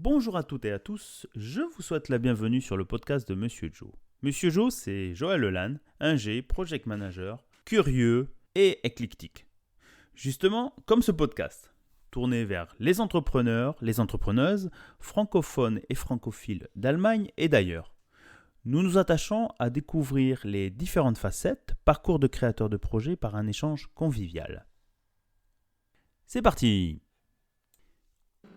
Bonjour à toutes et à tous, je vous souhaite la bienvenue sur le podcast de Monsieur Joe. Monsieur Joe, c'est Joël Lelanne, ingé, project manager, curieux et éclectique. Justement, comme ce podcast, tourné vers les entrepreneurs, les entrepreneuses, francophones et francophiles d'Allemagne et d'ailleurs. Nous nous attachons à découvrir les différentes facettes, parcours de créateurs de projets par un échange convivial. C'est parti!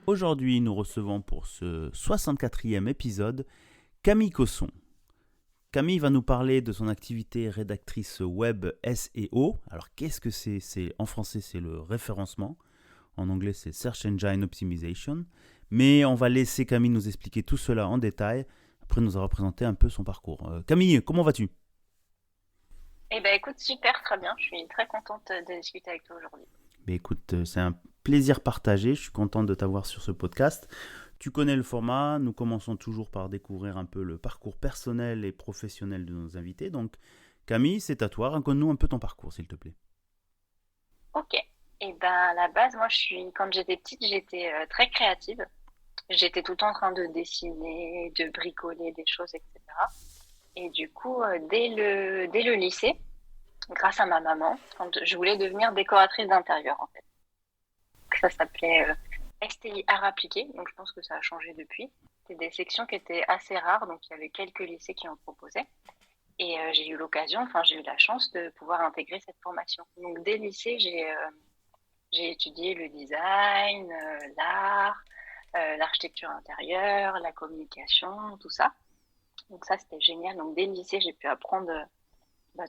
Aujourd'hui, nous recevons pour ce 64e épisode Camille Cosson. Camille va nous parler de son activité rédactrice web SEO. Alors, qu'est-ce que c'est? En français, c'est le référencement. En anglais, c'est Search Engine Optimization. Mais on va laisser Camille nous expliquer tout cela en détail. Après, nous aura présenté un peu son parcours. Camille, comment vas-tu? Eh ben écoute, super, très bien. Je suis très contente de discuter avec toi aujourd'hui. Mais écoute, c'est un plaisir partagé. Je suis content de t'avoir sur ce podcast. Tu connais le format. Nous commençons toujours par découvrir un peu le parcours personnel et professionnel de nos invités. Donc, Camille, c'est à toi. Raconte-nous un peu ton parcours, s'il te plaît. Ok. Et ben à la base, quand j'étais petite, j'étais très créative. J'étais tout le temps en train de dessiner, de bricoler des choses, etc. Et du coup, dès le lycée, grâce à ma maman, quand je voulais devenir décoratrice d'intérieur, en fait. Ça s'appelait STI Art Appliqué, donc je pense que ça a changé depuis. C'était des sections qui étaient assez rares, donc il y avait quelques lycées qui en proposaient. Et j'ai eu la chance de pouvoir intégrer cette formation. Donc, dès le lycée, j'ai étudié le design, l'art, l'architecture intérieure, la communication, tout ça. Donc, ça, c'était génial. Donc, dès le lycée, j'ai pu apprendre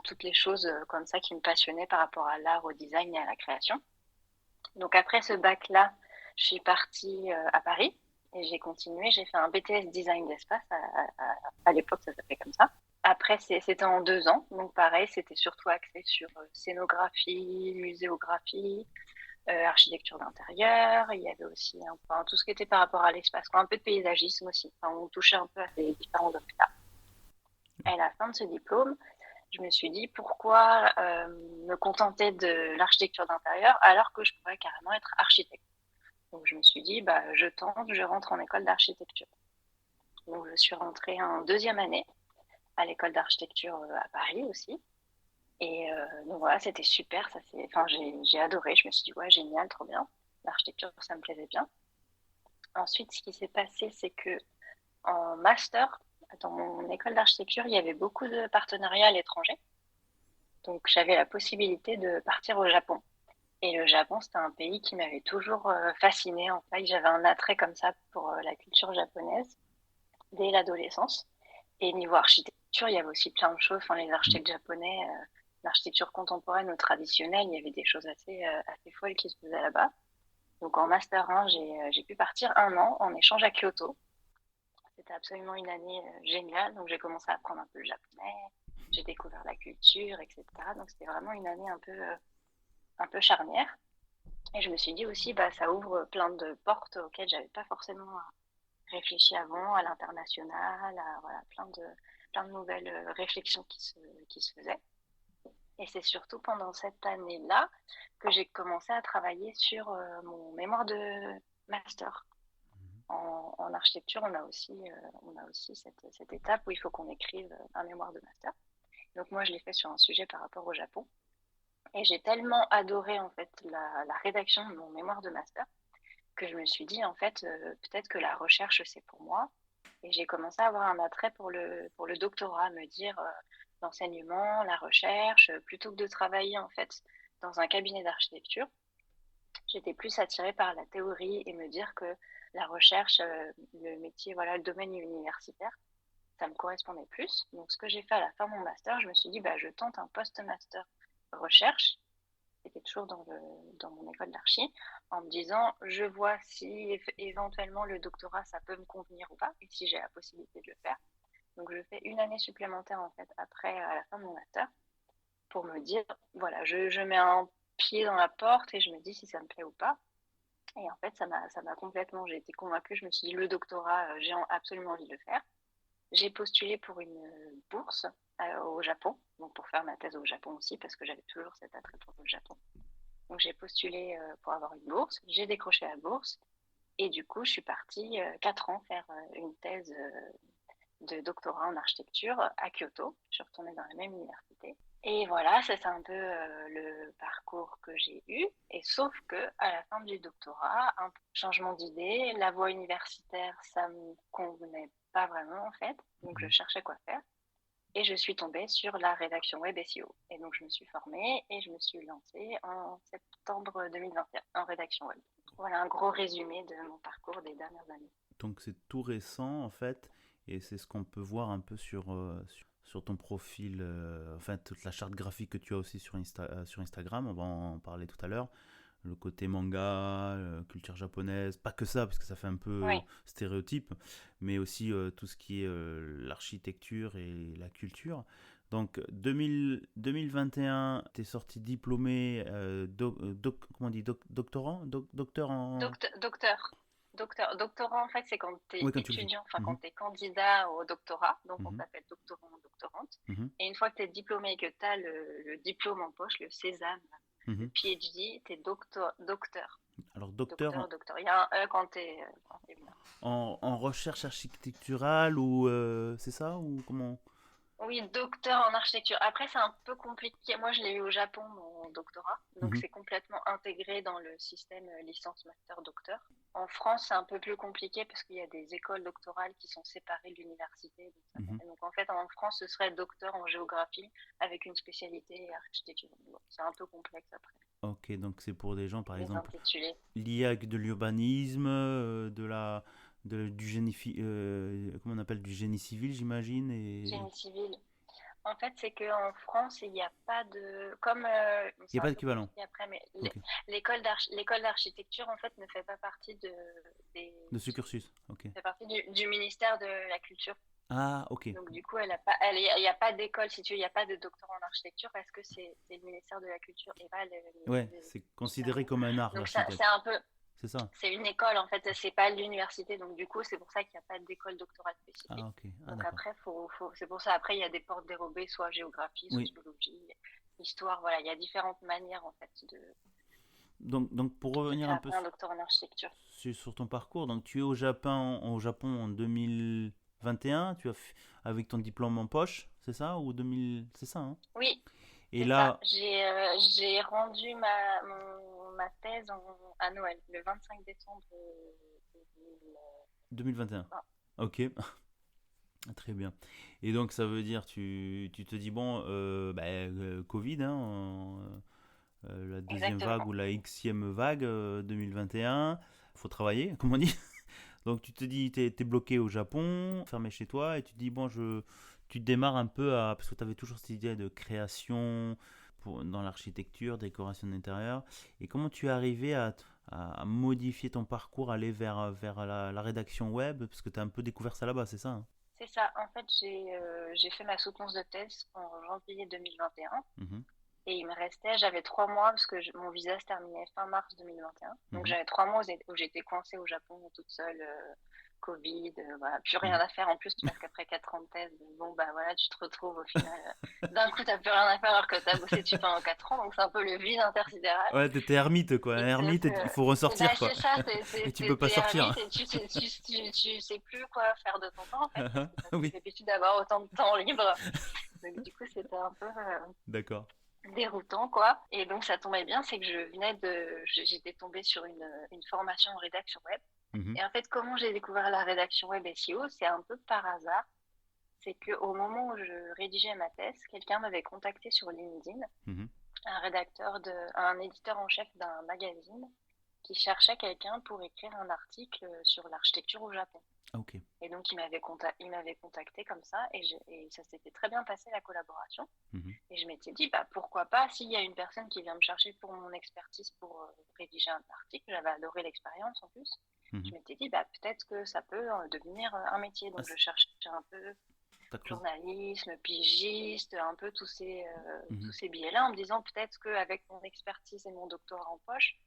toutes les choses comme ça qui me passionnaient par rapport à l'art, au design et à la création. Donc, après ce bac-là, je suis partie à Paris et j'ai continué. J'ai fait un BTS design d'espace. À l'époque, ça s'appelait comme ça. Après, c'était en 2 ans. Donc, pareil, c'était surtout axé sur scénographie, muséographie, architecture d'intérieur. Il y avait aussi tout ce qui était par rapport à l'espace, un peu de paysagisme aussi. Enfin, on touchait un peu à ces différents domaines-là. À la fin de ce diplôme, je me suis dit pourquoi me contenter de l'architecture d'intérieur alors que je pourrais carrément être architecte. Donc, je me suis dit, je tente, je rentre en école d'architecture. Donc, je suis rentrée en deuxième année à l'école d'architecture à Paris aussi. Et donc voilà, c'était super. J'ai adoré. Je me suis dit, ouais, génial, trop bien. L'architecture, ça me plaisait bien. Ensuite, ce qui s'est passé, c'est que en master, dans mon école d'architecture, il y avait beaucoup de partenariats à l'étranger. Donc, j'avais la possibilité de partir au Japon. Et le Japon, c'était un pays qui m'avait toujours fascinée. En fait, j'avais un attrait comme ça pour la culture japonaise dès l'adolescence. Et niveau architecture, il y avait aussi plein de choses. Enfin, les architectes japonais, l'architecture contemporaine ou traditionnelle, il y avait des choses assez folles qui se faisaient là-bas. Donc en Master 1, j'ai pu partir 1 an en échange à Kyoto. C'était absolument une année géniale. Donc j'ai commencé à apprendre un peu le japonais, j'ai découvert la culture, etc. Donc c'était vraiment une année un peu charnière. Et je me suis dit aussi, ça ouvre plein de portes auxquelles j'avais pas forcément réfléchi avant, à l'international, à voilà, plein de nouvelles réflexions qui se faisaient. Et c'est surtout pendant cette année-là que j'ai commencé à travailler sur mon mémoire de master. En architecture, on a aussi cette étape où il faut qu'on écrive un mémoire de master. Donc moi, je l'ai fait sur un sujet par rapport au Japon. Et j'ai tellement adoré en fait la rédaction de mon mémoire de master que je me suis dit, en fait, peut-être que la recherche, c'est pour moi. Et j'ai commencé à avoir un attrait pour le doctorat, à me dire l'enseignement, la recherche, plutôt que de travailler, en fait, dans un cabinet d'architecture, j'étais plus attirée par la théorie et me dire que la recherche, le métier, voilà, le domaine universitaire, ça me correspondait plus. Donc, ce que j'ai fait à la fin de mon master, je me suis dit, je tente un post-master recherche. C'était toujours dans mon école d'archi, en me disant, je vois si éventuellement le doctorat, ça peut me convenir ou pas, et si j'ai la possibilité de le faire. Donc, je fais une année supplémentaire, en fait, après, à la fin de mon master, pour me dire, voilà, je mets un pied dans la porte et je me dis si ça me plaît ou pas. Et en fait, ça m'a complètement, j'ai été convaincue, je me suis dit, le doctorat, j'ai absolument envie de le faire. J'ai postulé pour une bourse au Japon, donc pour faire ma thèse au Japon aussi, parce que j'avais toujours cet attrait pour le Japon. Donc j'ai postulé pour avoir une bourse, j'ai décroché la bourse Et du coup, je suis partie 4 ans faire une thèse de doctorat en architecture à Kyoto. Je suis retournée dans la même université. Et voilà, ça c'est un peu le parcours que j'ai eu. Et sauf que à la fin du doctorat, un changement d'idée, la voie universitaire, ça me convenait pas vraiment en fait. Donc je cherchais quoi faire. Et je suis tombée sur la rédaction web SEO. Et donc je me suis formée et je me suis lancée en septembre 2021 en rédaction web. Voilà un gros résumé de mon parcours des dernières années. Donc c'est tout récent en fait, et c'est ce qu'on peut voir un peu sur ton profil, enfin toute la charte graphique que tu as aussi sur Instagram, on va en parler tout à l'heure. Le côté manga, culture japonaise, pas que ça, parce que ça fait un peu Oui, stéréotype, mais aussi tout ce qui est l'architecture et la culture. Donc 2021, tu es sorti diplômé, comment on dit, doctorant, docteur en... docteur. Doctorant, en fait, c'est quand tu es Oui, quand tu le fais. étudiant, enfin quand Mhm, tu es candidat au doctorat, donc on mhm, s'appelle doctorant ou doctorante. mhm, Et une fois que tu es diplômé et que tu as le diplôme en poche, le sésame, le mhm. PhD, tu es docteur. Alors docteur Docteur. Il y a un E quand tu es, bien. en recherche architecturale ou c'est ça ou comment? Oui, docteur en architecture. Après, c'est un peu compliqué. Moi, je l'ai eu au Japon, mon doctorat. Donc, Mhm, c'est complètement intégré dans le système licence, master, docteur. En France, c'est un peu plus compliqué parce qu'il y a des écoles doctorales qui sont séparées de l'université. mhm. Donc, en fait, en France, ce serait docteur en géographie avec une spécialité architecture. Bon, c'est un peu complexe après, Ok, donc c'est pour des gens par les exemple intitulés. liés avec de l'urbanisme, du génie, comment on appelle, du génie civil, j'imagine, et Génie civil. En fait, c'est qu'en France, il n'y a pas de... Comme il n'y a c'est pas un peu d'équivalent. compliqué après, mais Ok, l'école d'architecture, en fait, ne fait pas partie des... de ce cursus. Ok. fait partie du ministère de la Culture. Ah, ok. Donc, du coup, il n'y a pas d'école, si tu veux, il n'y a pas de doctorat en architecture parce que c'est le ministère de la Culture et pas le ministère Ouais, de c'est l'Éducation. considéré comme un art, Donc, ça, c'est l'architecte. un peu... C'est ça. C'est une école, en fait, c'est pas l'université. Donc, du coup, c'est pour ça qu'il n'y a pas d'école doctorale Ah, spécifique. ok. Ah, Donc, d'accord. après, c'est pour ça, après, il y a des portes dérobées, soit géographie, Oui. sociologie, histoire. Voilà, il y a différentes manières, en fait, Donc pour de revenir faire un peu après un doctorat en architecture. sur ton parcours, donc tu es au Japon en 2021, avec ton diplôme en poche, c'est ça ou 2000, c'est ça, hein? Oui, Et c'est ça. là, J'ai rendu ma thèse à Noël, le 25 décembre 2020. 2021. Ok, très bien. Et donc ça veut dire tu te dis bon, Covid, hein, la deuxième vague Exactement. ou la Xème vague 2021, faut travailler, comme on dit. Donc tu te dis, t'es bloqué au Japon, fermé chez toi, et tu te dis, bon, tu démarres un peu parce que tu avais toujours cette idée de création dans l'architecture, décoration d'intérieur. Et comment tu es arrivé à modifier ton parcours, aller vers la rédaction web, parce que tu as un peu découvert ça là-bas, c'est ça, hein? C'est ça. En fait, j'ai fait ma soutenance de thèse en janvier 2021. Mhm, Et il me restait, j'avais 3 mois parce que mon visa se terminait fin mars 2021. Donc mhm, j'avais 3 mois où j'étais coincée au Japon toute seule, Covid, voilà, plus rien mhm. à faire en plus parce qu'après 4 ans de thèse, bon bah voilà, tu te retrouves au final, d'un coup t'as plus rien à faire alors que t'as bossé dessus pendant 4 ans, donc c'est un peu le vide intersidéral Ouais, t'étais ermite, quoi. Un qui te ermite, il fait... faut Bah ressortir, quoi. c'est ça, Et tu peux pas t'es ermite sortir. et tu sais plus quoi faire de ton temps en fait parce que t'as plus Oui, l'habitude d'avoir autant de temps libre. Donc du coup c'était un peu d'accord. déroutant quoi. Et donc ça tombait bien, c'est que j'étais tombée sur une formation en rédaction web. Mhm, Et en fait, comment j'ai découvert la rédaction web SEO, c'est un peu par hasard. C'est que au moment où je rédigeais ma thèse, quelqu'un m'avait contacté sur LinkedIn, mhm. un éditeur en chef d'un magazine qui cherchait quelqu'un pour écrire un article sur l'architecture au Japon. Ah, ok. Et donc il m'avait contacté comme ça et ça s'était très bien passé la collaboration. Mhm, Et je m'étais dit, bah, pourquoi pas, s'il y a une personne qui vient me chercher pour mon expertise pour rédiger un article, j'avais adoré l'expérience en plus, je mhm. m'étais dit, bah, peut-être que ça peut devenir un métier. Ah, Donc je cherchais un peu t'as creusé. journalisme, pigiste, un peu tous Mhm. ces biais-là, en me disant peut-être qu'avec mon expertise et mon doctorat en poche,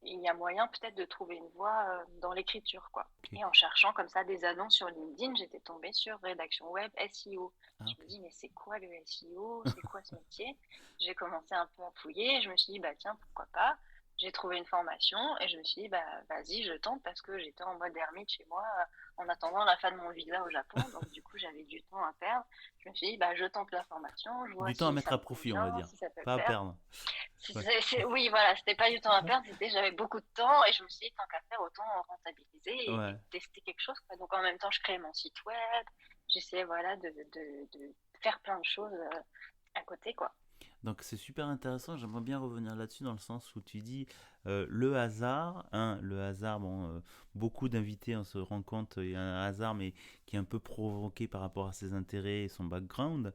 il y a moyen peut-être de trouver une voie dans l'écriture, quoi. Ok. Et en cherchant comme ça des annonces sur LinkedIn, j'étais tombée sur rédaction web SEO. Ah, Je ok. me dis, mais c'est quoi le SEO? C'est quoi ce métier? J'ai commencé un peu à fouiller. Je me suis dit, bah tiens, pourquoi pas? j'ai trouvé une formation et je me suis dit, bah, vas-y, je tente parce que j'étais en mode ermite chez moi en attendant la fin de mon visa au Japon. Donc, du coup, j'avais du temps à perdre. Je me suis dit, bah, je tente la formation, je vois Du temps à si mettre ça à me profit, on va convient, dire. si ça peut le Pas à faire. perdre. Ouais. Oui, voilà, c'était pas du temps à perdre, c'était j'avais beaucoup de temps et je me suis dit, tant qu'à faire, autant rentabiliser et Ouais. tester quelque chose, quoi. Donc, en même temps, je créais mon site web, j'essayais, voilà, de faire plein de choses à côté, quoi. Donc c'est super intéressant, j'aimerais bien revenir là-dessus dans le sens où tu dis le hasard, le hasard, bon, beaucoup d'invités on se rend compte, il y a un hasard mais qui est un peu provoqué par rapport à ses intérêts et son background,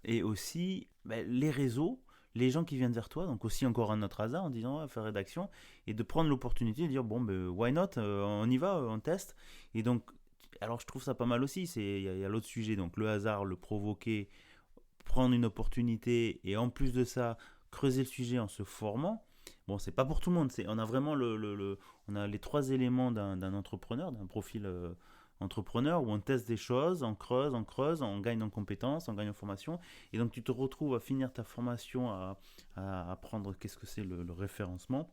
et aussi ben, les réseaux, les gens qui viennent vers toi, donc aussi encore un autre hasard en disant ouais, faire rédaction, et de prendre l'opportunité de dire bon ben why not, on y va, on teste, et donc alors je trouve ça pas mal aussi, il y a l'autre sujet, donc le hasard, le provoquer, prendre une opportunité et en plus de ça creuser le sujet en se formant. Bon, c'est pas pour tout le monde. On a vraiment on a les trois éléments d'un entrepreneur, d'un profil entrepreneur où on teste des choses, on creuse, on gagne en compétences, on gagne en formation. Et donc tu te retrouves à finir ta formation, à apprendre qu'est-ce que c'est le référencement,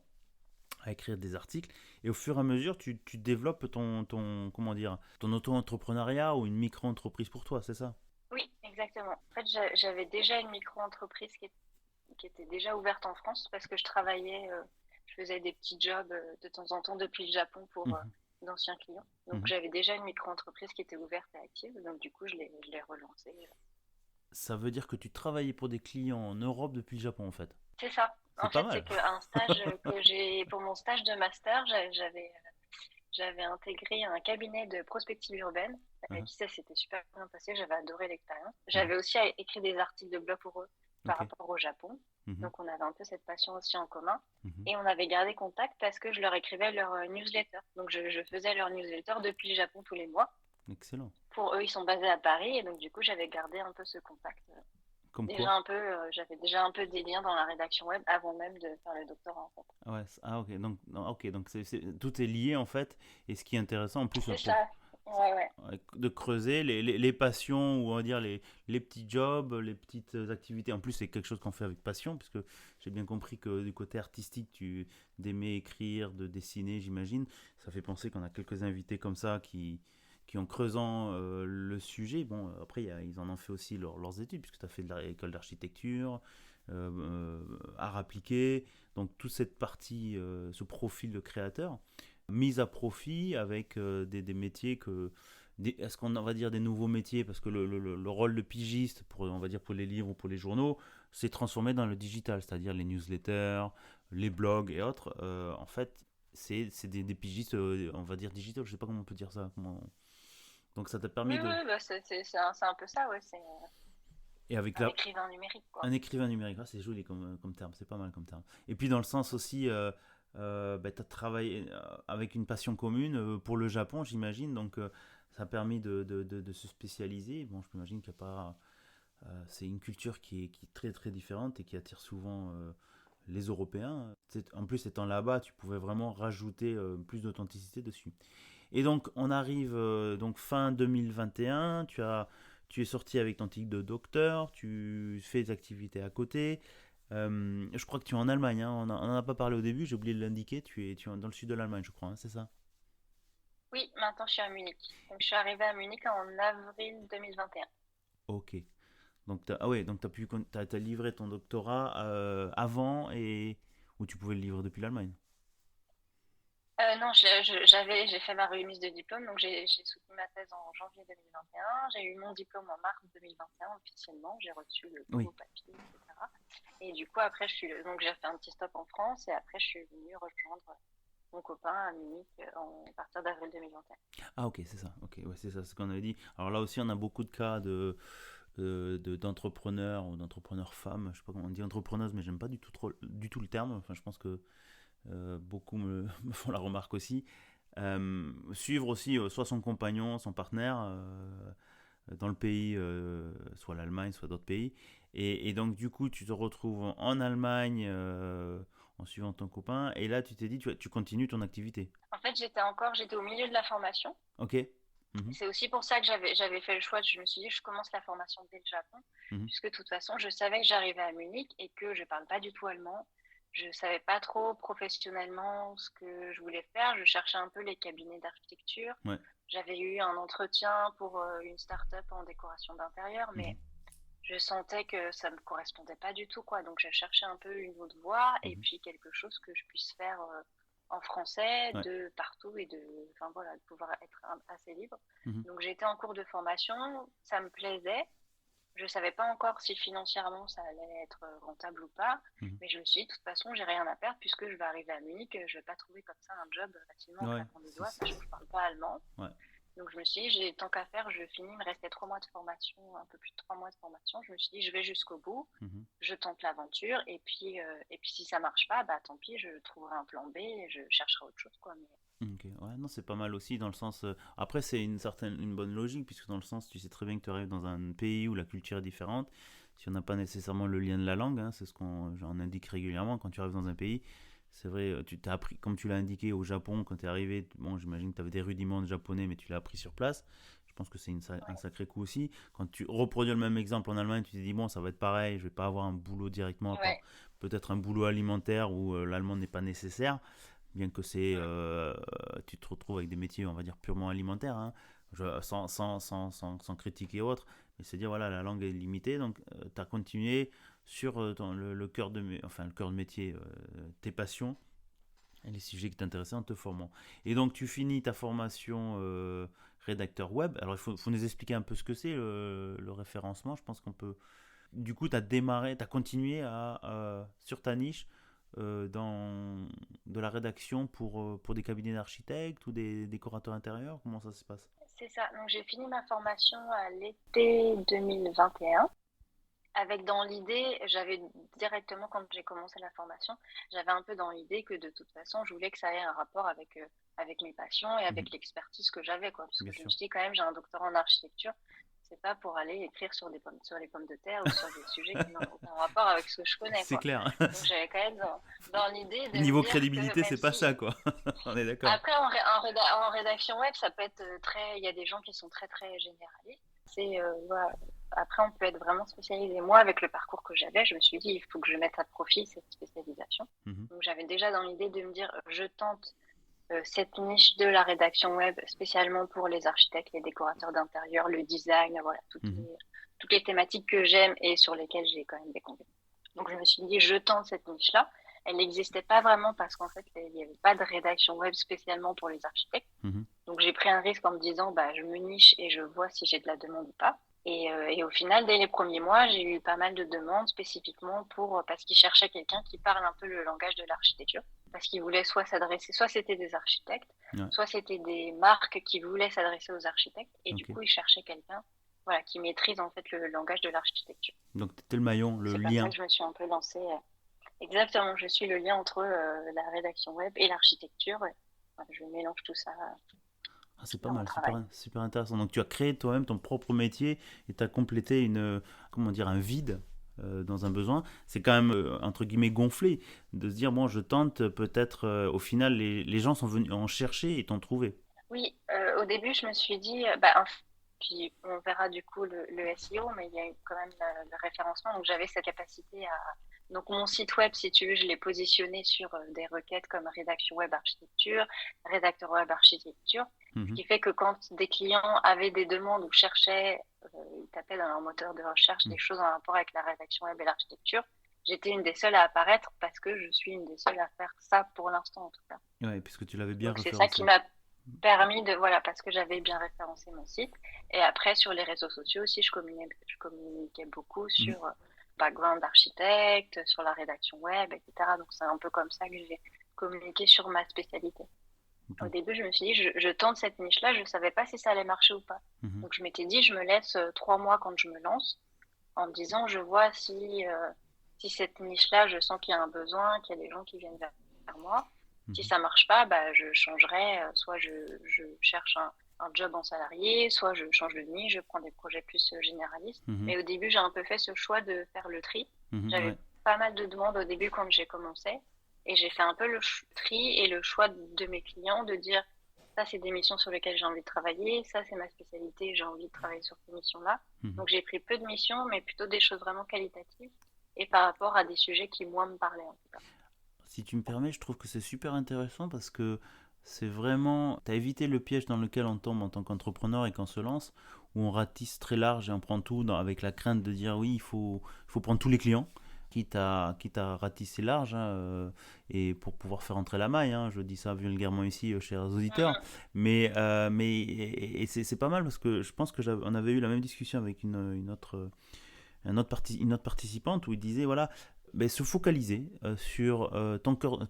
à écrire des articles, et au fur et à mesure tu développes comment dire, ton auto-entrepreneuriat ou une micro-entreprise pour toi, c'est ça? Oui, exactement. En fait, j'avais déjà une micro-entreprise qui était déjà ouverte en France parce que je travaillais, je faisais des petits jobs de temps en temps depuis le Japon pour Mhm, d'anciens clients. Donc mhm. j'avais déjà une micro-entreprise qui était ouverte et active. Donc du coup, je l'ai relancée. Ça veut dire que tu travaillais pour des clients en Europe depuis le Japon en fait. C'est ça. C'est En pas fait, c'est mal. qu'un stage que j'ai, pour mon stage de master, j'avais intégré un cabinet de prospective urbaine avec Mhm, qui ça s'était super bien passé. J'avais adoré l'expérience. mhm. J'avais aussi écrit des articles de blog pour eux par Ok. rapport au Japon. Mhm, Donc, on avait un peu cette passion aussi en commun. mhm. Et on avait gardé contact parce que je leur écrivais leur newsletter. Donc, je faisais leur newsletter depuis le Japon tous les mois. Excellent. Pour eux, ils sont basés à Paris. Et donc, du coup, j'avais gardé un peu ce contact. Comme Déjà quoi? un peu, j'avais déjà un peu des liens dans la rédaction web avant même de faire le doctorat, en fait. Ah ouais. Ah ok. Donc non, ok. Donc tout est lié en fait. Et ce qui est intéressant en plus C'est pour ça. Ouais, ouais. de creuser les passions ou on va dire les petits jobs, les petites activités. En plus, c'est quelque chose qu'on fait avec passion, puisque j'ai bien compris que du côté artistique, tu d'aimer écrire, de dessiner, j'imagine. Ça fait penser qu'on a quelques invités comme ça qui en creusant le sujet, bon, après, ils en ont fait aussi leurs études, puisque tu as fait de l'école d'architecture, art appliqué, donc toute cette partie, ce profil de créateur mise à profit avec des métiers est-ce qu'on va dire des nouveaux métiers parce que le rôle de pigiste pour on va dire pour les livres ou pour les journaux s'est transformé dans le digital, c'est-à-dire les newsletters, les blogs et autres. En fait, c'est des pigistes, on va dire digital, je sais pas comment on peut dire ça. Donc ça t'a Oui, permis de oui, bah c'est un peu ça, ouais. C'est et avec un la écrivain numérique, un quoi. écrivain numérique, ah, c'est joli comme terme, c'est pas mal comme terme. Et puis dans le sens aussi, bah, tu as travaillé avec une passion commune pour le Japon, j'imagine, donc ça a permis de se spécialiser. Bon, je m'imagine qu'il y a pas. C'est une culture qui est très très différente et qui attire souvent les Européens. En plus, étant là-bas, tu pouvais vraiment rajouter plus d'authenticité dessus. Et donc, on arrive donc fin 2021, tu es sorti avec ton titre de docteur, tu fais des activités à côté. Je crois que tu es en Allemagne, hein, on n'en a pas parlé au début, j'ai oublié de l'indiquer, tu es dans le sud de l'Allemagne, je crois, hein, c'est ça? Oui, maintenant je suis à Munich. Donc je suis arrivée à Munich en avril 2021. Ok. Donc, ah ouais, donc t'as livré ton doctorat avant et où tu pouvais le livrer depuis l'Allemagne. Non, j'ai fait ma remise de diplôme, donc j'ai soutenu ma thèse en janvier 2021. J'ai eu mon diplôme en mars 2021 officiellement. J'ai reçu le Oui. beau papier, etc. Et du coup, après, donc j'ai fait un petit stop en France et après, je suis venue rejoindre mon copain à Munich à partir d'avril 2021. Ah ok, c'est ça. Ok, ouais, c'est ça, ce qu'on avait dit. Alors là aussi, on a beaucoup de cas d'entrepreneurs ou d'entrepreneurs femmes. Je sais pas comment on dit entrepreneuse, mais j'aime pas du tout le terme. Enfin, je pense que beaucoup me font la remarque aussi. Suivre aussi soit son compagnon, son partenaire dans le pays, soit l'Allemagne, soit d'autres pays. Et donc du coup, tu te retrouves en Allemagne en suivant ton copain. Et là, tu t'es dit, tu continues ton activité. En fait, j'étais au milieu de la formation. Ok. Mhm, C'est aussi pour ça que j'avais fait le choix. Je me suis dit, je commence la formation dès le Japon, mhm, puisque de toute façon, je savais que j'arrivais à Munich et que je parle pas du tout allemand. Je savais pas trop professionnellement ce que je voulais faire. Je cherchais un peu les cabinets d'architecture. Ouais. J'avais eu un entretien pour une start-up en décoration d'intérieur, mais Mhm. je sentais que ça me correspondait pas du tout, quoi. Donc, j'ai cherché un peu une autre voie et Mhm. puis quelque chose que je puisse faire en français, Ouais. de partout et enfin voilà, de pouvoir être assez libre. Mhm. Donc, j'étais en cours de formation, ça me plaisait. Je savais pas encore si financièrement ça allait être rentable ou pas, Mhm. mais je me suis dit, de toute façon, j'ai rien à perdre puisque je vais arriver à Munich, je vais pas trouver comme ça un job facilement en Ouais. claquant des doigts, sachant que je parle pas allemand. Ouais. Donc je me suis dit, j'ai tant qu'à faire, je finis, il me restait 3 mois de formation, un peu plus de 3 mois de formation. Je me suis dit, je vais jusqu'au bout, Mhm. je tente l'aventure, et puis si ça marche pas, bah tant pis, je trouverai un plan B et je chercherai autre chose, quoi. Mais Ok, ouais, non, c'est pas mal aussi dans le sens. Après, c'est une bonne logique, puisque dans le sens, tu sais très bien que tu arrives dans un pays où la culture est différente. Si on n'a pas nécessairement le lien de la langue, hein, c'est ce qu'on j'en indique régulièrement quand tu arrives dans un pays. C'est vrai, tu t'as appris, comme tu l'as indiqué au Japon, quand tu es arrivé, bon, j'imagine que tu avais des rudiments de japonais, mais tu l'as appris sur place. Je pense que c'est un ouais, sacré coup aussi. Quand tu reproduis le même exemple en Allemagne, tu te dis, bon, ça va être pareil, je vais pas avoir un boulot directement, à part ouais, peut-être un boulot alimentaire où l'allemand n'est pas nécessaire bien que mm, tu te retrouves avec des métiers, on va dire, purement alimentaires, hein, sans critique et autres, mais c'est dire, voilà, la langue est limitée, donc tu as continué sur le cœur enfin, le cœur de métier, tes passions et les sujets qui t'intéressaient en te formant. Et donc, tu finis ta formation rédacteur web. Alors, faut nous expliquer un peu ce que c'est le référencement. Je pense qu'on peut du coup, tu as démarré, tu as continué sur ta niche dans de la rédaction pour des cabinets d'architectes ou des décorateurs intérieurs. Comment ça se passe? c'est ça. Donc j'ai fini ma formation à l'été 2021. Avec dans l'idée, j'avais directement quand j'ai commencé la formation, j'avais un peu dans l'idée que de toute façon, je voulais que ça ait un rapport avec mes passions et Mhm. avec l'expertise que j'avais, quoi. Parce Bien que je me sûr. suis dit quand même, j'ai un doctorat en architecture, c'est pas pour aller écrire sur les pommes de terre ou sur des sujets qui n'ont aucun rapport avec ce que je connais, C'est quoi. clair. Donc j'avais quand même dans l'idée de me Niveau dire que crédibilité, même c'est pas ça, si quoi. On est d'accord. après en rédaction web, ça peut être très, il y a des gens qui sont très très généralistes. C'est voilà. Après, on peut être vraiment spécialisé. Moi, avec le parcours que j'avais, je me suis dit, il faut que je mette à profit cette spécialisation. Mhm. Donc, j'avais déjà dans l'idée de me dire, je tente cette niche de la rédaction web, spécialement pour les architectes, les décorateurs d'intérieur, le design, voilà, Mhm. toutes les thématiques que j'aime et sur lesquelles j'ai quand même des compétences. Donc, je me suis dit, je tente cette niche-là. Elle n'existait pas vraiment parce qu'en fait, il n'y avait pas de rédaction web spécialement pour les architectes. Mhm. Donc, j'ai pris un risque en me disant, bah, je me niche et je vois si j'ai de la demande ou pas. Et au final, dès les premiers mois, j'ai eu pas mal de demandes spécifiquement parce qu'ils cherchaient quelqu'un qui parle un peu le langage de l'architecture. Parce qu'ils voulaient soit s'adresser, soit c'était des architectes, Ouais. soit c'était des marques qui voulaient s'adresser aux architectes. Et du Ok. coup, ils cherchaient quelqu'un, voilà, qui maîtrise en fait le langage de l'architecture. Donc, t'étais le maillon, Donc, le c'est comme ça lien. que je me suis un peu lancée. Exactement, je suis le lien entre la rédaction web et l'architecture. Voilà, je mélange tout ça Ah, c'est pas dans mon mal, travail. super intéressant. Donc, tu as créé toi-même ton propre métier et tu as complété comment dire, un vide dans un besoin. C'est quand même, entre guillemets, gonflé de se dire, bon, je tente, peut-être, au final, les gens sont venus en chercher et t'ont trouvé. Oui, au début, je me suis dit, puis on verra du coup le SEO, mais il y a quand même le référencement. Donc, j'avais cette capacité à. Donc, mon site web, si tu veux, je l'ai positionné sur des requêtes comme rédaction web architecture, rédacteur web architecture. Ce Mhm, qui fait que quand des clients avaient des demandes ou cherchaient, ils tapaient dans leur moteur de recherche mhm. des choses en rapport avec la rédaction web et l'architecture, j'étais une des seules à apparaître parce que je suis une des seules à faire ça pour l'instant, en tout cas. Ouais, puisque tu l'avais bien Donc, c'est ça qui référencé. m'a permis de, voilà, parce que j'avais bien référencé mon site. Et après, sur les réseaux sociaux aussi, je communiquais beaucoup Mhm. sur background d'architecte, sur la rédaction web, etc. Donc, c'est un peu comme ça que j'ai communiqué sur ma spécialité. Ok. Au début, je me suis dit, je tente cette niche-là, je ne savais pas si ça allait marcher ou pas. Mhm, Donc, je m'étais dit, je me laisse 3 mois quand je me lance, en me disant, je vois si cette niche-là, je sens qu'il y a un besoin, qu'il y a des gens qui viennent vers moi. Si mhm, ça marche pas, bah, je changerai, soit je cherche un job en salarié, soit je change de niche, je prends des projets plus généralistes. mhm, Mais au début, j'ai un peu fait ce choix de faire le tri. mhm, ouais. J'avais pas mal de demandes au début quand j'ai commencé. Et j'ai fait un peu le tri et le choix de mes clients de dire, ça, c'est des missions sur lesquelles j'ai envie de travailler, ça, c'est ma spécialité, j'ai envie de travailler sur ces missions-là. Mhm. Donc, j'ai pris peu de missions, mais plutôt des choses vraiment qualitatives et par rapport à des sujets qui, moi, me parlaient en tout cas. Si tu me permets, je trouve que c'est super intéressant parce que c'est vraiment, tu as évité le piège dans lequel on tombe en tant qu'entrepreneur et qu'on se lance, où on ratisse très large et on prend tout avec la crainte de dire oui, il faut prendre tous les clients, quitte à ratisser large, hein, et pour pouvoir faire entrer la maille, hein, je dis ça vulgairement ici, chers auditeurs, Mhm. mais c'est pas mal parce que je pense que on avait eu la même discussion avec une autre participante où il disait voilà, ben, se focaliser sur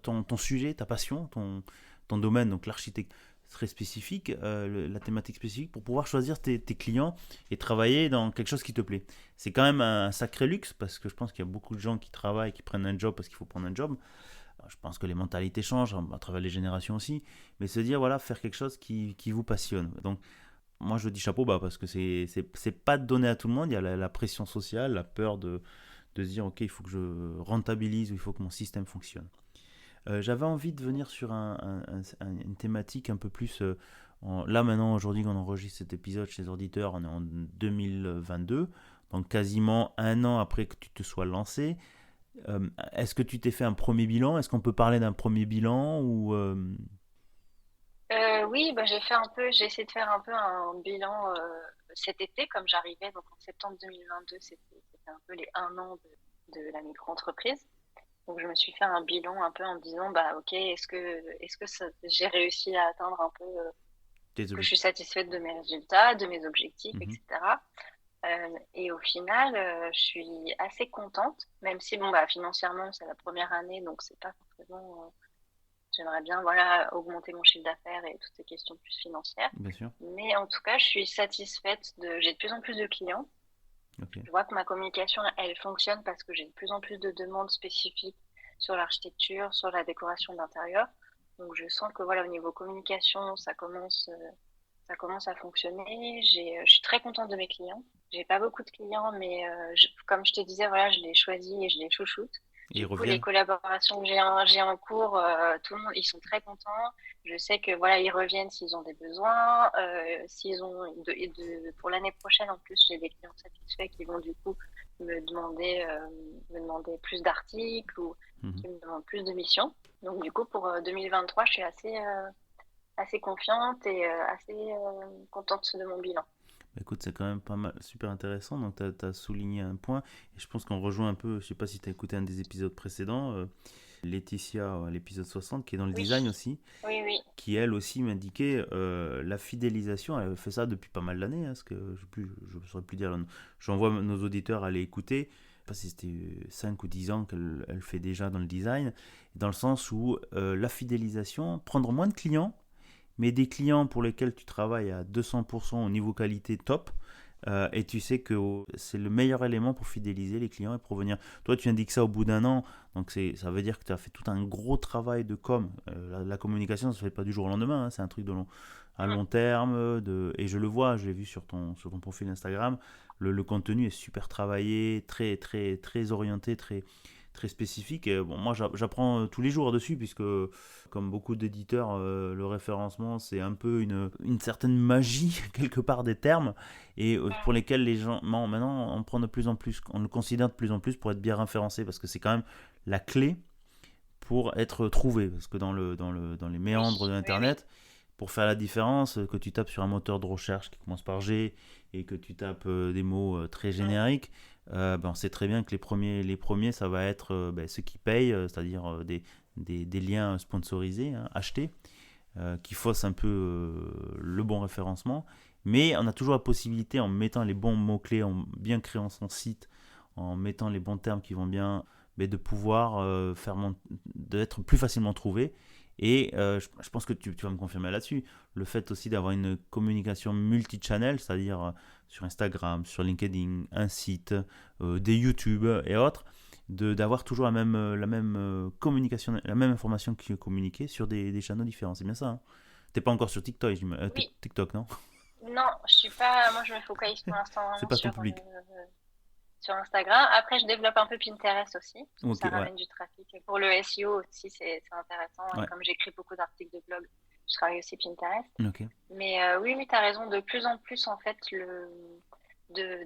ton sujet, ta passion, ton domaine, donc l'architecte très spécifique, la thématique spécifique, pour pouvoir choisir tes clients et travailler dans quelque chose qui te plaît. C'est quand même un sacré luxe parce que je pense qu'il y a beaucoup de gens qui travaillent, qui prennent un job parce qu'il faut prendre un job. Alors, je pense que les mentalités changent à travers les générations aussi, mais se dire voilà, faire quelque chose qui vous passionne. Donc moi je dis chapeau bas parce que c'est pas donné à tout le monde. Il y a la pression sociale, la peur de se dire ok, il faut que je rentabilise ou il faut que mon système fonctionne. J'avais envie de venir sur une thématique un peu plus. Là maintenant, aujourd'hui, quand on enregistre cet épisode chez les auditeurs, on est en 2022, donc quasiment un an après que tu te sois lancé. Est-ce que tu t'es fait un premier bilan? Est-ce qu'on peut parler d'un premier bilan ou Oui, bah, j'ai essayé de faire un peu un bilan cet été, comme j'arrivais, donc en septembre 2022, c'était un peu les 1 an de la micro-entreprise. Donc je me suis fait un bilan un peu en me disant, bah ok, j'ai réussi à atteindre un peu, tes que je suis objectifs? satisfaite de mes résultats, de mes objectifs, Mhm. etc. Et au final, je suis assez contente, même si bon bah financièrement c'est la première année, donc c'est pas forcément. J'aimerais bien voilà augmenter mon chiffre d'affaires et toutes ces questions plus financières. Bien sûr. Mais en tout cas, je suis satisfaite j'ai de plus en plus de clients. Ok. Je vois que ma communication, elle fonctionne parce que j'ai de plus en plus de demandes spécifiques sur l'architecture, sur la décoration d'intérieur. Donc je sens que voilà, au niveau communication, ça commence à fonctionner. Je suis très contente de mes clients. J'ai pas beaucoup de clients, mais comme je te disais, voilà, je les choisis et je les chouchoute. Et ils Du coup, les reviennent. collaborations que j'ai en cours, tout le monde, ils sont très contents. Je sais que voilà, ils reviennent s'ils ont des besoins. S'ils ont pour l'année prochaine, en plus, j'ai des clients satisfaits qui vont du coup me demander, me demander plus d'articles ou Mhm. qui me demandent plus de missions. Donc du coup, pour 2023, je suis assez confiante et assez contente de mon bilan. Bah, écoute, c'est quand même pas mal, super intéressant. Donc, tu as souligné un point. Et je pense qu'on rejoint un peu, je sais pas si tu as écouté un des épisodes précédents, Laetitia, l'épisode 60, qui est dans le Oui, design aussi, oui, oui. qui elle aussi m'indiquait la fidélisation. Elle fait ça depuis pas mal d'années, hein, parce que je ne saurais plus dire. J'envoie nos auditeurs à aller écouter. Je sais pas si c'était 5 ou 10 ans qu'elle elle fait déjà dans le design, dans le sens où la fidélisation, prendre moins de clients, mais des clients pour lesquels tu travailles à 200% au niveau qualité top, et tu sais que c'est le meilleur élément pour fidéliser les clients et pour venir. Toi, tu indiques ça au bout d'un an, donc ça veut dire que tu as fait tout un gros travail de com. La communication, ça ne se fait pas du jour au lendemain, hein, c'est un truc à Mm. long terme, et je le vois, je l'ai vu sur ton profil Instagram, le contenu est super travaillé, très, très, très orienté, très, très spécifique. Et bon, moi, j'apprends tous les jours dessus, puisque, comme beaucoup d'éditeurs, le référencement, c'est un peu une certaine magie, quelque part, des termes, et pour lesquels les gens, maintenant, on prend de plus en plus, on le considère de plus en plus pour être bien référencé, parce que c'est quand même la clé pour être trouvé. Parce que dans les Oui, méandres de oui, oui. l'Internet, pour faire la différence, que tu tapes sur un moteur de recherche qui commence par G et que tu tapes des mots très Mm. génériques, ben on sait très bien que les premiers ça va être ben, ceux qui payent, c'est-à-dire des liens sponsorisés, hein, achetés, qui faussent un peu le bon référencement. Mais on a toujours la possibilité, en mettant les bons mots-clés, en bien créant son site, en mettant les bons termes qui vont bien, mais de pouvoir d'être plus facilement trouvé. Et je pense que tu vas me confirmer là-dessus. Le fait aussi d'avoir une communication multi-channel, c'est-à-dire sur Instagram, sur LinkedIn, un site, des YouTube et autres, d'avoir toujours la même communication, la même information qui est communiquée sur des channels différents. C'est bien ça, hein? T'es pas encore sur TikTok, Oui. TikTok, non? Non, je suis pas. Moi, je me focalise pour l'instant C'est vraiment pas ton public. sur Instagram. Après, je développe un peu Pinterest aussi, parce que Ok, ça ouais. ramène du trafic. Pour le SEO aussi, c'est intéressant. Et Ouais, comme j'écris beaucoup d'articles de blog, je travaille aussi Pinterest. ok. Mais oui, oui, tu as raison. De plus en plus, en fait,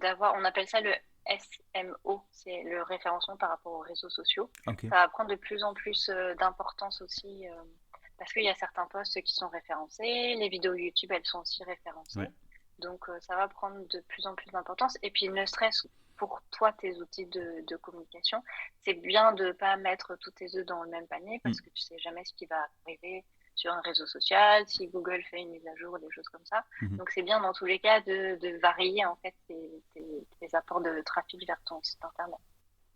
d'avoir, on appelle ça le SMO, c'est le référencement par rapport aux réseaux sociaux. Ok. Ça va prendre de plus en plus d'importance aussi parce qu'il y a certains posts qui sont référencés, les vidéos YouTube, elles sont aussi référencées. Ouais. Donc, ça va prendre de plus en plus d'importance. Et puis, ne serait-ce pour toi, tes outils de communication, c'est bien de ne pas mettre tous tes œufs dans le même panier Mm. parce que tu sais jamais ce qui va arriver sur un réseau social, si Google fait une mise à jour, des choses comme ça. Mhm. Donc, c'est bien dans tous les cas de varier en fait tes apports de trafic vers ton site internet.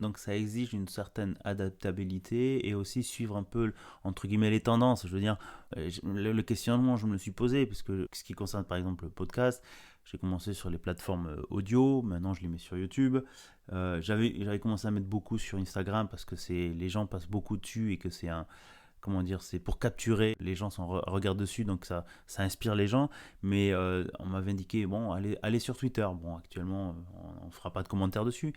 Donc ça exige une certaine adaptabilité et aussi suivre un peu, entre guillemets, les tendances. Je veux dire, le questionnement, je me le suis posé, parce que ce qui concerne par exemple le podcast, j'ai commencé sur les plateformes audio, maintenant je les mets sur YouTube. J'avais commencé à mettre beaucoup sur Instagram parce que les gens passent beaucoup dessus et que c'est un, comment dire, c'est pour capturer, les gens regardent dessus, donc ça inspire les gens. Mais on m'avait indiqué, bon, allez sur Twitter. Bon, actuellement, on ne fera pas de commentaires dessus,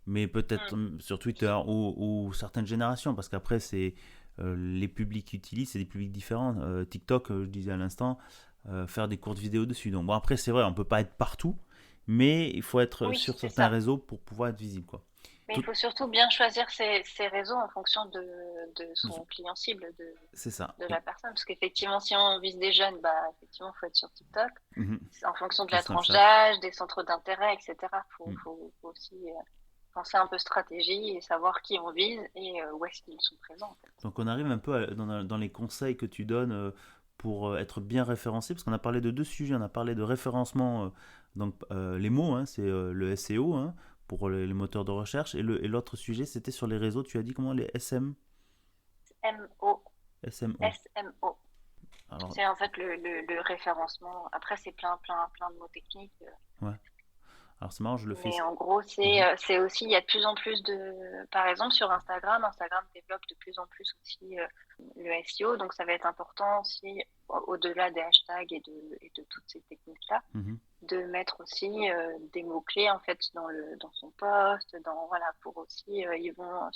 mais peut-être Mm. sur Twitter ou certaines générations, parce qu'après, les publics qui utilisent, c'est des publics différents. TikTok, je disais à l'instant, faire des courtes vidéos dessus. Donc bon, après, c'est vrai, on peut pas être partout, mais il faut être Oui, sur c'est certains ça. réseaux pour pouvoir être visible, quoi. Mais il Tout, faut surtout bien choisir ses réseaux en fonction de son client cible, c'est ça. de la personne. Parce qu'effectivement, si on vise des jeunes, bah, effectivement, il faut être sur TikTok. Mhm. En fonction de Ou la tranche Snapchat. d'âge, des centres d'intérêt, etc. Mm. Faut aussi penser un peu stratégie et savoir qui on vise et où est-ce qu'ils sont présents, en fait. Donc on arrive un peu dans les conseils que tu donnes pour être bien référencé, parce qu'on a parlé de deux sujets. On a parlé de référencement, donc les mots, hein, c'est le SEO, hein, pour les moteurs de recherche, et l'autre sujet, c'était sur les réseaux. Tu as dit comment, les MO, SMO. SMO. Alors, C'est en fait le référencement. Après, c'est plein de mots techniques. ouais. Alors c'est marrant, je le fais. Mais en gros, Mhm. c'est aussi, il y a de plus en plus par exemple, sur Instagram, Instagram développe de plus en plus aussi le SEO, donc ça va être important aussi, au-delà des hashtags et de toutes ces techniques-là, Mhm. de mettre aussi des mots-clés en fait dans son post, voilà, pour aussi,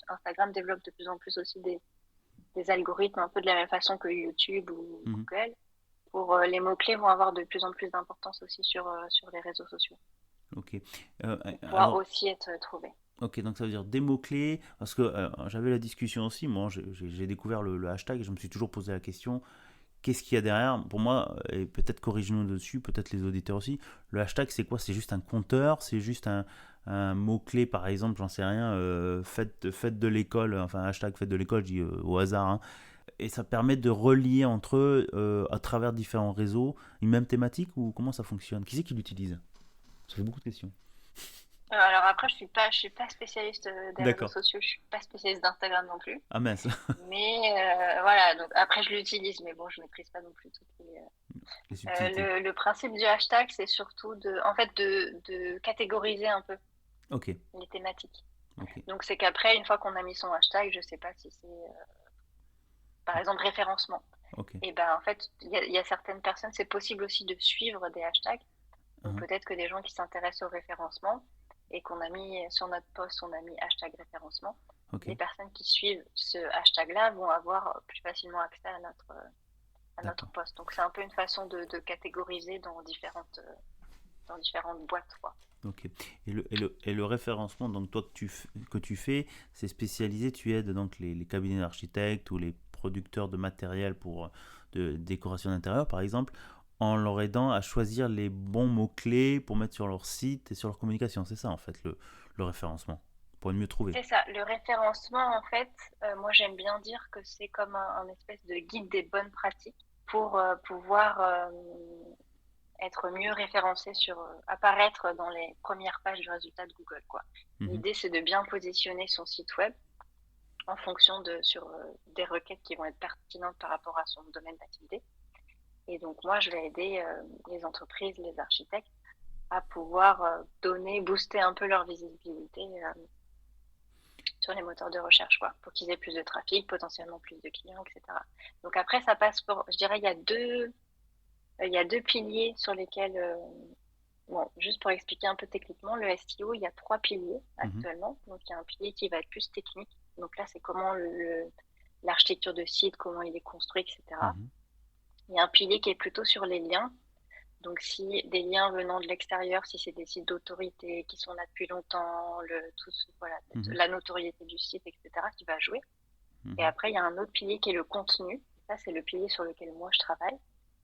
Instagram développe de plus en plus aussi des algorithmes un peu de la même façon que YouTube ou Mhm. Google, les mots-clés vont avoir de plus en plus d'importance aussi sur les réseaux sociaux, Ok. pour pouvoir Alors, aussi être trouvés. ok, donc ça veut dire des mots-clés, parce que j'avais la discussion aussi, moi j'ai découvert le hashtag et je me suis toujours posé la question, qu'est-ce qu'il y a derrière? Pour moi, et peut-être corrige-nous dessus, peut-être les auditeurs aussi, le hashtag c'est quoi? C'est juste un compteur? C'est juste un mot-clé, par exemple, j'en sais rien, fête de l'école, enfin hashtag fête de l'école, je dis au hasard, hein. Et ça permet de relier entre eux, à travers différents réseaux, une même thématique, ou comment ça fonctionne? Qui c'est qui l'utilise? Ça fait beaucoup de questions. Alors après, je suis pas spécialiste des réseaux D'accord. sociaux, je suis pas spécialiste d'Instagram non plus. Ah mince, Mais voilà, donc après je l'utilise, mais bon, je maîtrise pas non plus toutes les subtilités. le principe du hashtag, c'est surtout en fait, de catégoriser un peu Ok, les thématiques. ok, Donc c'est qu'après, une fois qu'on a mis son hashtag, je sais pas si c'est, par exemple, référencement. ok. Et ben en fait, il y a certaines personnes, c'est possible aussi de suivre des hashtags. Donc Uhum. peut-être que des gens qui s'intéressent au référencement et qu'on a mis sur notre post, on a mis hashtag référencement. Ok, Les personnes qui suivent ce hashtag-là vont avoir plus facilement accès à notre d'accord. post. Donc c'est un peu une façon de catégoriser dans différentes boîtes, quoi. Ok. Et le référencement, donc toi que tu fais, c'est spécialisé, tu aides donc les cabinets d'architectes ou les producteurs de matériel pour de décoration d'intérieur, par exemple, en leur aidant à choisir les bons mots-clés pour mettre sur leur site et sur leur communication. C'est ça, en fait, le référencement, pour mieux trouver. C'est ça, le référencement, en fait, moi j'aime bien dire que c'est comme un espèce de guide des bonnes pratiques pour pouvoir être mieux référencé apparaître dans les premières pages du résultat de Google, quoi. Mhm. L'idée, c'est de bien positionner son site web en fonction sur des requêtes qui vont être pertinentes par rapport à son domaine d'activité. Et donc, moi, je vais aider les entreprises, les architectes à pouvoir booster un peu leur visibilité sur les moteurs de recherche, quoi, pour qu'ils aient plus de trafic, potentiellement plus de clients, etc. Donc après, ça passe je dirais, il y a deux piliers sur lesquels, bon, juste pour expliquer un peu techniquement, le SEO, il y a trois piliers Mhm. actuellement. Donc il y a un pilier qui va être plus technique. Donc là, c'est comment l'architecture de site, comment il est construit, etc. Mhm. Il y a un pilier qui est plutôt sur les liens. Donc, si des liens venant de l'extérieur, si c'est des sites d'autorité qui sont là depuis longtemps, voilà, la notoriété du site, etc., qui va jouer. Et après, il y a un autre pilier qui est le contenu. Ça, c'est le pilier sur lequel moi, je travaille.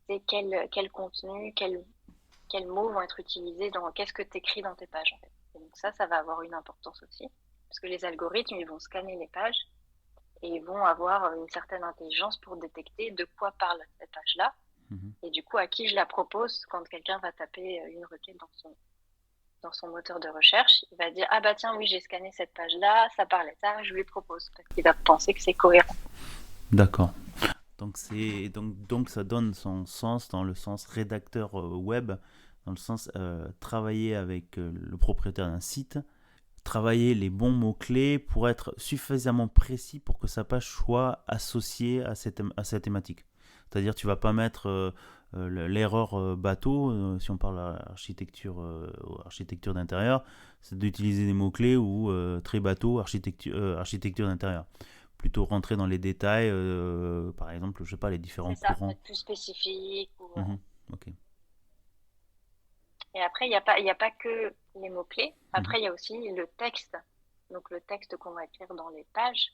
C'est quel contenu, quels mots vont être utilisés qu'est-ce que tu écris dans tes pages, en fait. Et donc ça va avoir une importance aussi. Parce que les algorithmes, ils vont scanner les pages et ils vont avoir une certaine intelligence pour détecter de quoi parle cette page-là. Et du coup, à qui je la propose quand quelqu'un va taper une requête dans son moteur de recherche, il va dire « Ah bah tiens, oui, j'ai scanné cette page-là, ça parlait de ça, je lui propose. » Parce qu'il va penser que c'est cohérent. D'accord. Donc ça donne son sens dans le sens rédacteur web, dans le sens travailler avec le propriétaire d'un site, travailler les bons mots-clés pour être suffisamment précis pour que sa page soit associée à cette thématique. C'est-à-dire tu vas pas mettre l'erreur bateau, si on parle architecture d'intérieur, c'est d'utiliser des mots-clés ou très bateau, architecture d'intérieur. Plutôt rentrer dans les détails, par exemple, je sais pas, les différents courants. Être plus spécifique. Ok. Et après, il n'y a pas que les mots-clés. Après, il y a aussi le texte. Donc, le texte qu'on va écrire dans les pages,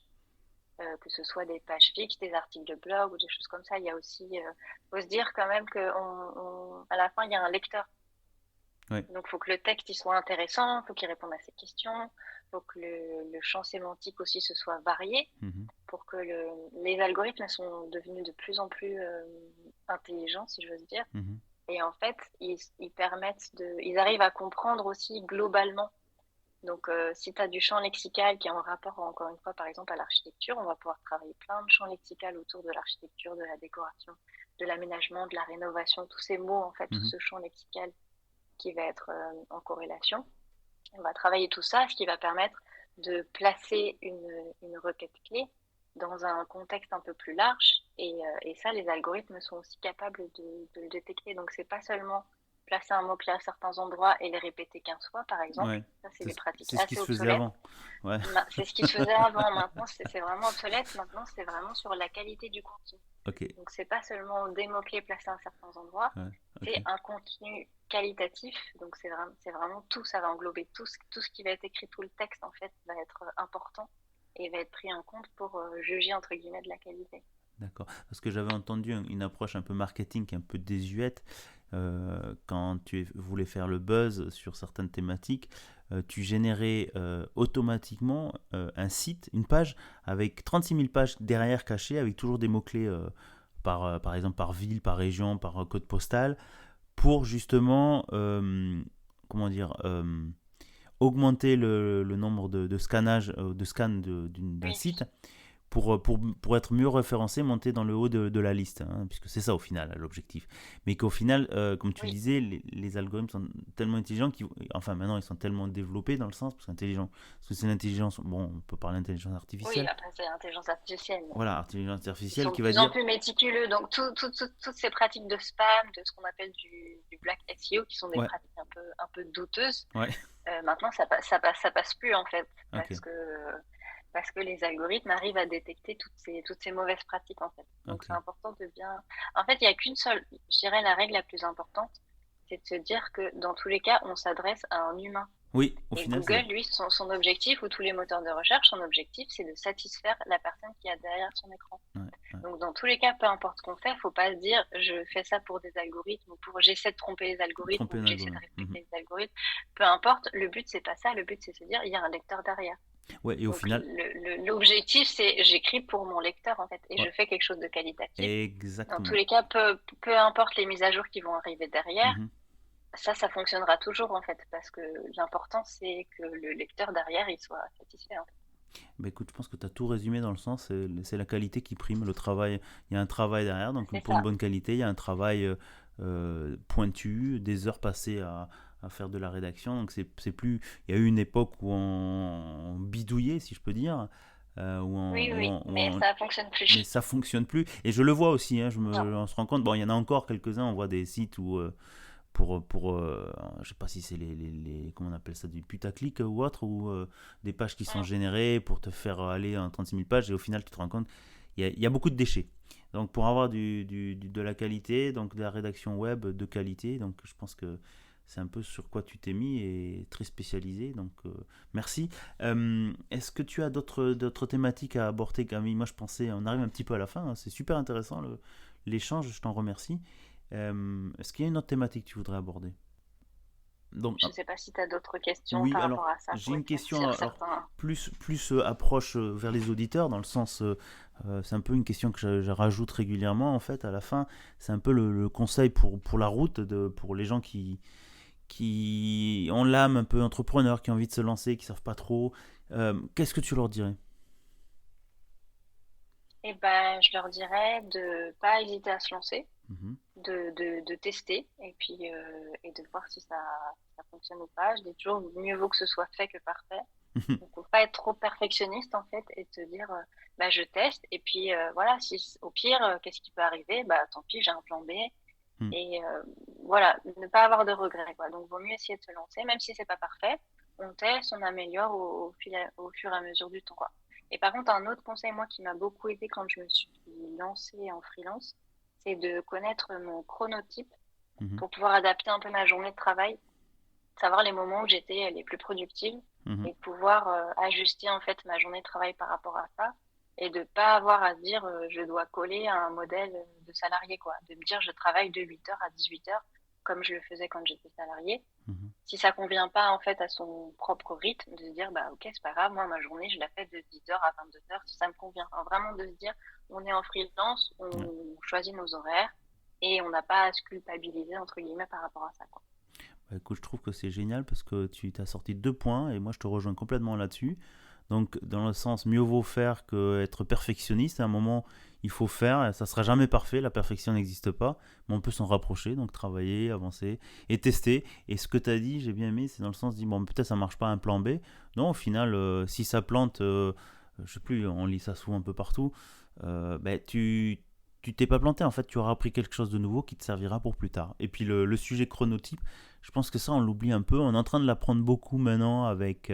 que ce soit des pages fixes, des articles de blog ou des choses comme ça. Il y a aussi, faut se dire quand même qu'à la fin, il y a un lecteur. Ouais. Donc, il faut que le texte il soit intéressant, il faut qu'il réponde à ses questions, il faut que le champ sémantique aussi se soit varié pour que les algorithmes sont devenus de plus en plus intelligents, si j'ose dire. Et en fait, ils arrivent à comprendre aussi globalement. Donc, si tu as du champ lexical qui est en rapport, encore une fois, par exemple, à l'architecture, on va pouvoir travailler plein de champs lexicaux autour de l'architecture, de la décoration, de l'aménagement, de la rénovation, tous ces mots, en fait, tout ce champ lexical qui va être en corrélation. On va travailler tout ça, ce qui va permettre de placer une requête clé dans un contexte un peu plus large. Et ça, les algorithmes sont aussi capables de le détecter. Donc, c'est pas seulement placer un mot-clé à certains endroits et les répéter 15 fois, par exemple. Ouais. Ça, c'est des pratiques c'est ce qui assez se faisait obsolètes. avant. Ouais. C'est ce qui se faisait avant. Maintenant, c'est vraiment obsolète. Maintenant, c'est vraiment sur la qualité du contenu. Okay. Donc, c'est pas seulement des mots-clés placés à certains endroits. C'est un contenu qualitatif. Donc, c'est vraiment tout. Ça va englober tout ce qui va être écrit, tout le texte, en fait, va être important et va être pris en compte pour juger, entre guillemets, de la qualité. D'accord. Parce que j'avais entendu une approche un peu marketing, un peu désuète. Quand tu voulais faire le buzz sur certaines thématiques, tu générais automatiquement un site, une page, avec 36 000 pages derrière cachées, avec toujours des mots-clés par exemple par ville, par région, par code postal, pour justement, augmenter le nombre de scans d'un site. Pour être mieux référencé, monter dans le haut de la liste, puisque c'est ça au final l'objectif. Mais qu'au final, comme tu disais, les algorithmes sont tellement intelligents, maintenant ils sont tellement développés dans le sens, parce que c'est l'intelligence, bon, on peut parler d'intelligence artificielle. Oui, après c'est l'intelligence artificielle. Voilà, intelligence artificielle qui va dire... Ils sont de plus en plus méticuleux, donc toutes ces pratiques de spam, de ce qu'on appelle du black SEO, qui sont des pratiques un peu douteuses, maintenant ça passe plus en fait, parce que les algorithmes arrivent à détecter toutes ces mauvaises pratiques, en fait. Donc, c'est important de bien... En fait, il n'y a qu'une seule... Je dirais la règle la plus importante, c'est de se dire que, dans tous les cas, on s'adresse à un humain. Oui, au final, Google, lui, son objectif, ou tous les moteurs de recherche, son objectif, c'est de satisfaire la personne qui a derrière son écran. Donc, dans tous les cas, peu importe ce qu'on fait, il ne faut pas se dire, je fais ça pour des algorithmes, ou j'essaie de tromper les algorithmes, ou j'essaie de respecter les algorithmes. Peu importe, le but, c'est pas ça. Le but, c'est de se dire, il y a un lecteur derrière. Ouais, et au final, l'objectif, c'est j'écris pour mon lecteur, en fait, et je fais quelque chose de qualitatif. Exactement. Dans tous les cas, peu importe les mises à jour qui vont arriver derrière, ça fonctionnera toujours, en fait, parce que l'important, c'est que le lecteur derrière, il soit satisfait, en fait. Bah écoute, je pense que tu as tout résumé dans le sens, c'est la qualité qui prime, le travail, il y a un travail derrière, donc pour une bonne qualité, il y a un travail pointu, des heures passées à faire de la rédaction, donc c'est plus, il y a eu une époque où on bidouillait, si je peux dire, mais ça fonctionne plus. Mais ça fonctionne plus, et je le vois aussi, on se rend compte, bon, il y en a encore quelques-uns, on voit des sites où je sais pas si c'est les comment on appelle ça, du putaclic ou autre, ou des pages qui sont générées pour te faire aller en 36 000 pages, et au final tu te rends compte il y a beaucoup de déchets. Donc pour avoir de la qualité, donc de la rédaction web de qualité, donc je pense que c'est un peu sur quoi tu t'es mis et très spécialisé, donc merci. Est-ce que tu as d'autres thématiques à aborder, Camille? Moi je pensais, on arrive un petit peu à la fin, hein, c'est super intéressant l'échange, je t'en remercie. Est-ce qu'il y a une autre thématique que tu voudrais aborder? Donc, Je ne sais pas si tu as d'autres questions oui, par alors rapport à ça j'ai pour une question éclaircir alors, certains. plus approche vers les auditeurs, dans le sens, c'est un peu une question que je rajoute régulièrement en fait à la fin, c'est un peu le conseil pour la route, pour les gens qui ont l'âme un peu entrepreneur, qui ont envie de se lancer, qui ne savent pas trop. Qu'est-ce que tu leur dirais? Eh ben, je leur dirais de pas hésiter à se lancer, Mhm. de tester et de voir si ça fonctionne ou pas. Je dis toujours, mieux vaut que ce soit fait que parfait. Donc, faut pas être trop perfectionniste en fait et te dire, bah, je teste et puis voilà, si au pire, qu'est-ce qui peut arriver? Bah, tant pis, j'ai un plan B et voilà, ne pas avoir de regrets quoi. Donc, vaut mieux essayer de se lancer, même si c'est pas parfait. On teste, on améliore au fur et à mesure du temps quoi. Et par contre, un autre conseil moi qui m'a beaucoup aidé quand je me suis lancée en freelance, c'est de connaître mon chronotype Mhm. pour pouvoir adapter un peu ma journée de travail, savoir les moments où j'étais les plus productives Mhm. et pouvoir ajuster en fait ma journée de travail par rapport à ça et de pas avoir à se dire je dois coller à un modèle de salarié quoi, de me dire je travaille de 8 heures à 18 heures comme je le faisais quand j'étais salarié. Mhm. Si ça convient pas en fait à son propre rythme, de se dire bah ok c'est pas grave, moi ma journée je la fais de 10 heures à 22 heures si ça me convient. Enfin, vraiment de se dire on est en freelance, Ouais. on choisit nos horaires et on n'a pas à se culpabiliser entre guillemets par rapport à ça quoi. Bah, écoute, je trouve que c'est génial parce que tu t'as sorti 2 points et moi je te rejoins complètement là-dessus. Donc, dans le sens, mieux vaut faire qu'être perfectionniste. À un moment, il faut faire. Ça sera jamais parfait. La perfection n'existe pas. Mais on peut s'en rapprocher. Donc, travailler, avancer et tester. Et ce que tu as dit, j'ai bien aimé, c'est dans le sens, dit, bon, peut-être ça marche pas un plan B. Non, au final, si ça plante, je sais plus, on lit ça souvent un peu partout, ben, tu t'es pas planté. En fait, tu auras appris quelque chose de nouveau qui te servira pour plus tard. Et puis, le sujet chronotype, je pense que ça, on l'oublie un peu. On est en train de l'apprendre beaucoup maintenant avec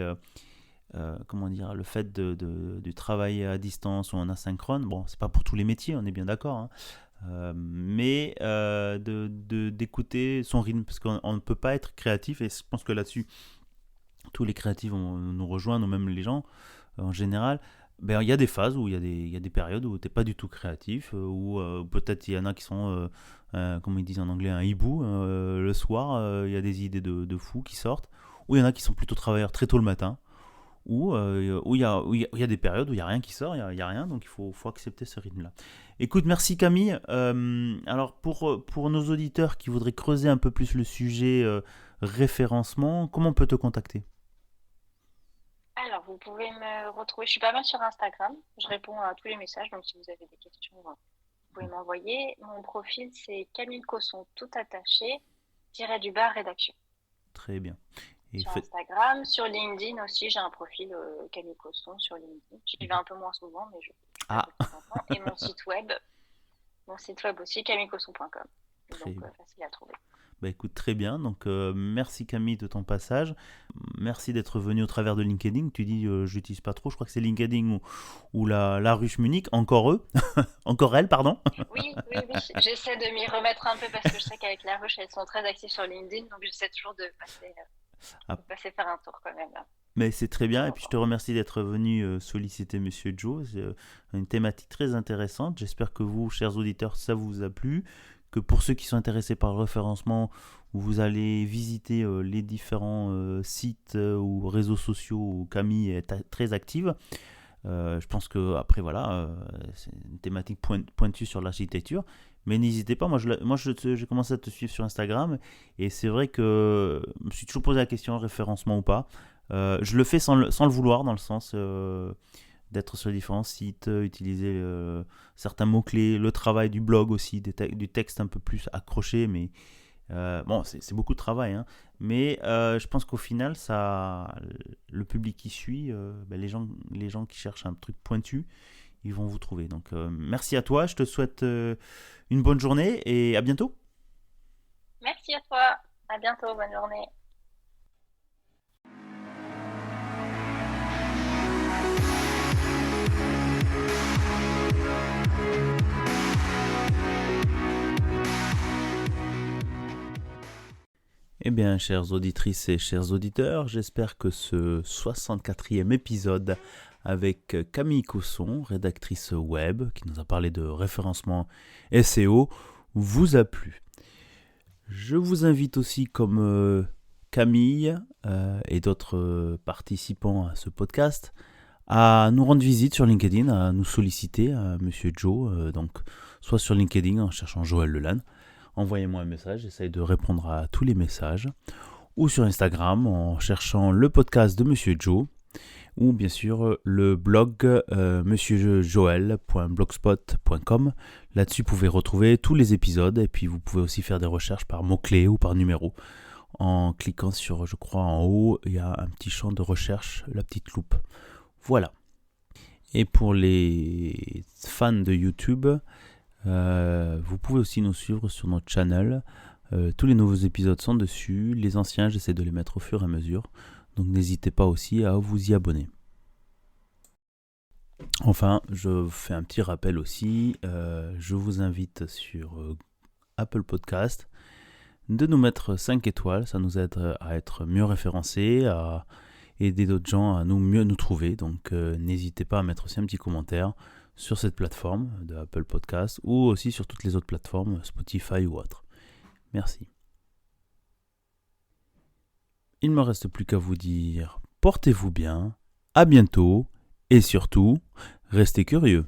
comment dire, le fait de travailler à distance ou en asynchrone. Bon, c'est pas pour tous les métiers, on est bien d'accord, hein. Mais d'écouter son rythme, parce qu'on ne peut pas être créatif, et je pense que là-dessus, tous les créatifs vont nous rejoindre, ou même les gens en général. Ben, il y a des phases où il y a des périodes où tu n'es pas du tout créatif, où peut-être il y en a qui sont, comme ils disent en anglais, un hibou. Le soir, il y a des idées de fous qui sortent, ou il y en a qui sont plutôt travailleurs très tôt le matin, où il y a des périodes où il n'y a rien qui sort, il y a rien, donc il faut accepter ce rythme-là. Écoute, merci Camille. Alors pour nos auditeurs qui voudraient creuser un peu plus le sujet référencement, comment on peut te contacter? Alors, vous pouvez me retrouver, je suis pas mal sur Instagram, je réponds à tous les messages, donc si vous avez des questions, vous pouvez m'envoyer. Mon profil, c'est Camille Cosson, tout attaché, tiré du bas rédaction. Très bien. Et Sur fait... Instagram, sur LinkedIn aussi, j'ai un profil Camille Cosson sur LinkedIn. J'y vais un peu moins souvent, mais je le fais Ah, de temps en temps. Et mon site web aussi, camillecosson.com. très Donc, bien. facile à trouver. Bah écoute, très bien. Donc merci Camille de ton passage. Merci d'être venu au travers de LinkedIn. Tu dis je l'utilise pas trop. Je crois que c'est LinkedIn ou la ruche Munich. Encore eux. Encore elle, pardon. Oui, oui, oui. J'essaie de m'y remettre un peu parce que je sais qu'avec La Ruche, elles sont très actives sur LinkedIn, donc j'essaie toujours Ah, de passer faire un tour quand même là, mais c'est très de bien, temps et en puis je temps. te remercie d'être venu solliciter Monsieur Joe. C'est une thématique très intéressante. J'espère que vous, chers auditeurs, ça vous a plu. Que pour ceux qui sont intéressés par le référencement, vous allez visiter les différents sites ou réseaux sociaux où Camille est très active. Je pense que après voilà, c'est une thématique pointue sur l'architecture. Mais n'hésitez pas, j'ai commencé à te suivre sur Instagram et c'est vrai que je me suis toujours posé la question référencement ou pas. Je le fais sans le vouloir, dans le sens d'être sur les différents sites, utiliser certains mots-clés, le travail du blog aussi, du texte un peu plus accroché, mais bon, c'est beaucoup de travail, hein. Mais je pense qu'au final, le public qui suit, ben, les gens qui cherchent un truc pointu, ils vont vous trouver. Donc merci à toi, je te souhaite une bonne journée et à bientôt. Merci à toi. À bientôt. Bonne journée. Eh bien, chères auditrices et chers auditeurs, j'espère que ce 64e épisode avec Camille Cosson, rédactrice web, qui nous a parlé de référencement SEO, vous a plu. Je vous invite aussi, comme Camille et d'autres participants à ce podcast, à nous rendre visite sur LinkedIn, à nous solliciter, à Monsieur Joe, donc soit sur LinkedIn en cherchant Joël Lelanne. Envoyez-moi un message, j'essaye de répondre à tous les messages. Ou sur Instagram en cherchant le podcast de Monsieur Joe. Ou bien sûr le blog monsieurjoël.blogspot.com. Là-dessus, vous pouvez retrouver tous les épisodes. Et puis, vous pouvez aussi faire des recherches par mots-clés ou par numéro. En cliquant sur, je crois, en haut, il y a un petit champ de recherche, la petite loupe. Voilà. Et pour les fans de YouTube, vous pouvez aussi nous suivre sur notre channel. Tous les nouveaux épisodes sont dessus. Les anciens, j'essaie de les mettre au fur et à mesure. Donc n'hésitez pas aussi à vous y abonner. Enfin, je fais un petit rappel aussi. Je vous invite sur Apple Podcast de nous mettre 5 étoiles. Ça nous aide à être mieux référencés, à aider d'autres gens à mieux nous trouver. Donc n'hésitez pas à mettre aussi un petit commentaire sur cette plateforme de Apple Podcast ou aussi sur toutes les autres plateformes, Spotify ou autres. Merci. Il ne me reste plus qu'à vous dire portez-vous bien, à bientôt et surtout, restez curieux.